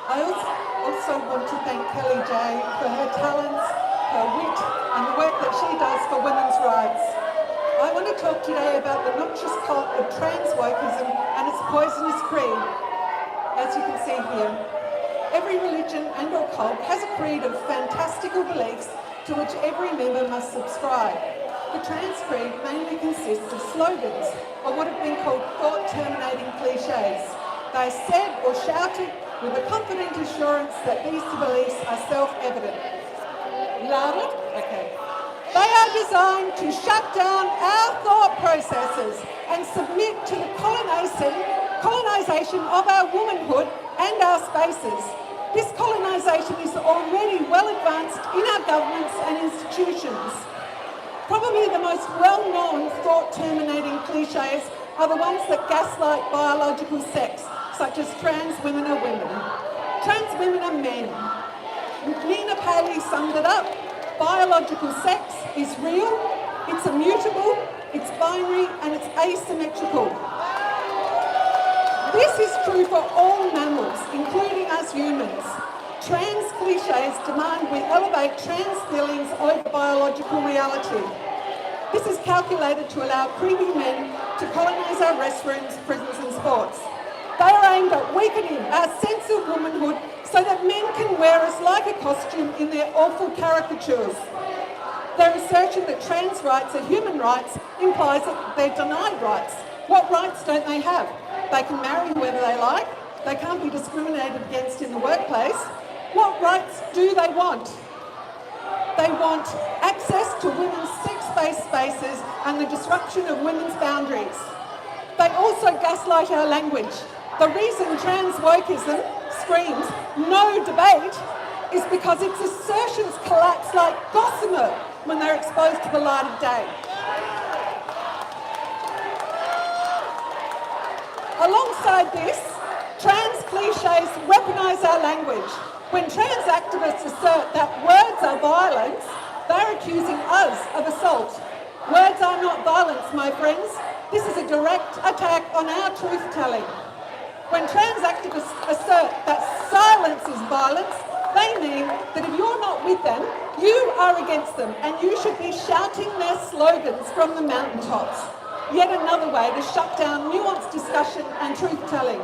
I also want to thank Kelly J for her talents, her wit, and the work that she does for women's rights. I want to talk today about the noxious cult of trans wokeism and its poisonous creed. As you can see here, every religion and or cult has a creed of fantastical beliefs to which every member must subscribe. The trans creed mainly consists of slogans, or what have been called thought-terminating cliches. They are said or shouted with a confident assurance that these beliefs are self-evident. Louder? Okay. They are designed to shut down our thought processes and submit to the colonisation of our womanhood and our spaces. This colonisation is already well advanced in our governments and institutions. Probably the most well-known thought-terminating cliches are the ones that gaslight biological sex, such as trans women are women, trans women are men. Nina Paley summed it up. Biological sex is real, it's immutable, it's binary, and it's asymmetrical. This is true for all mammals, including us humans. Trans cliches demand we elevate trans feelings over biological reality. This is calculated to allow creepy men to colonise our restrooms, prisons and sports. They are aimed at weakening our sense of womanhood so that men can wear us like a costume in their awful caricatures. Their assertion that trans rights are human rights implies that they're denied rights. What rights don't they have? They can marry whoever they like. They can't be discriminated against in the workplace. What rights do they want? They want access to women's sex-based spaces and the disruption of women's boundaries. They also gaslight our language. The reason trans wokeism screams no debate is because its assertions collapse like gossamer when they're exposed to the light of day. Alongside this, trans cliches weaponise our language. When trans activists assert that words are violence, they're accusing us of assault. Words are not violence, my friends. This is a direct attack on our truth-telling. When trans activists assert that silence is violence, they mean that if you're not with them, you are against them, and you should be shouting their slogans from the mountaintops. Yet another way to shut down nuanced discussion and truth-telling.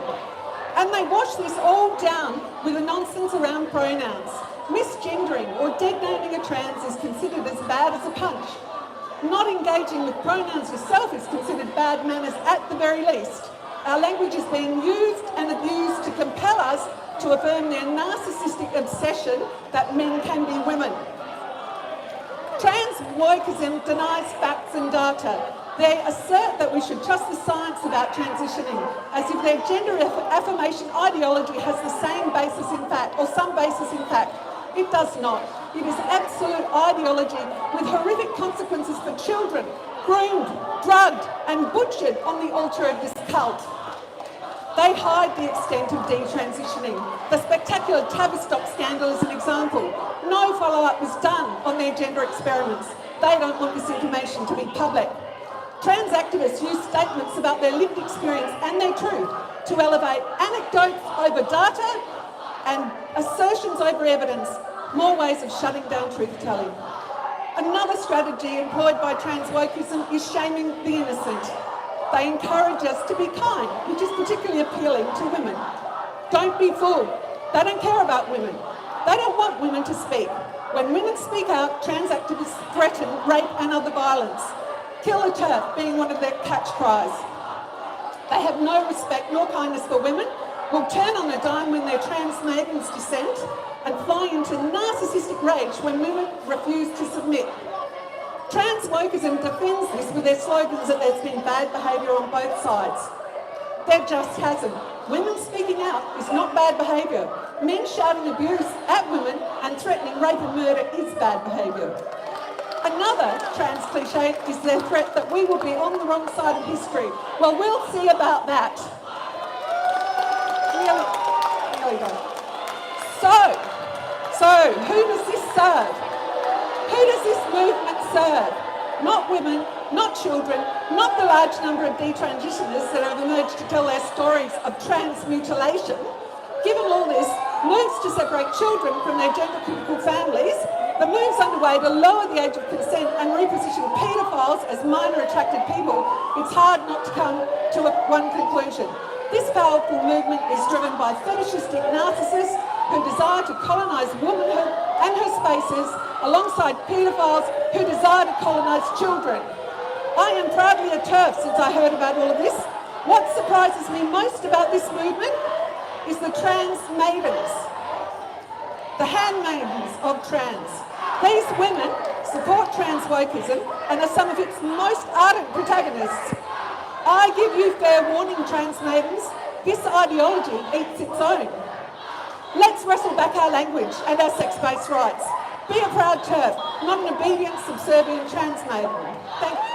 And they wash this all down with the nonsense around pronouns. Misgendering or dead-naming a trans is considered as bad as a punch. Not engaging with pronouns yourself is considered bad manners at the very least. Our language is being used and abused to compel us to affirm their narcissistic obsession that men can be women. Trans wokeism denies facts and data. They assert that we should trust the science about transitioning, as if their gender affirmation ideology has the same basis in fact, or some basis in fact. It does not. It is absolute ideology with horrific consequences for children, groomed, drugged and butchered on the altar of this cult. They hide the extent of detransitioning. The spectacular Tavistock scandal is an example. No follow-up was done on their gender experiments. They don't want this information to be public. Trans activists use statements about their lived experience and their truth to elevate anecdotes over data and assertions over evidence, more ways of shutting down truth-telling. Another strategy employed by trans wokeism is shaming the innocent. They encourage us to be kind, which is particularly appealing to women. Don't be fooled. They don't care about women. They don't want women to speak. When women speak out, trans activists threaten rape and other violence. Kill a TERF being one of their catch cries. They have no respect nor kindness for women, will turn on a dime when their transmaidens dissent, and fly into narcissistic rage when women refuse to submit. Trans wokeism defends this with their slogans that there's been bad behaviour on both sides. There just hasn't. Women speaking out is not bad behaviour. Men shouting abuse at women and threatening rape and murder is bad behaviour. Another trans cliche is their threat that we will be on the wrong side of history. Well, we'll see about that. Really don't. So, who does this serve? Who does this movement serve? Not women, not children, not the large number of detransitioners that have emerged to tell their stories of trans mutilation. Given all this, moves to separate children from their gender-critical families, the moves underway to lower the age of consent and reposition paedophiles as minor attracted people, it's hard not to come to one conclusion. This powerful movement is driven by fetishistic narcissists who desire to colonise womanhood and her spaces alongside paedophiles who desire to colonise children. I am proudly a TERF since I heard about all of this. What surprises me most about this movement is the transmaidens, the handmaidens of trans. These women support trans wokeism and are some of its most ardent protagonists. I give you fair warning, transmaidens, this ideology eats its own. Let's wrestle back our language and our sex-based rights. Be a proud TERF, not an obedient, subservient transmaiden. Thank you.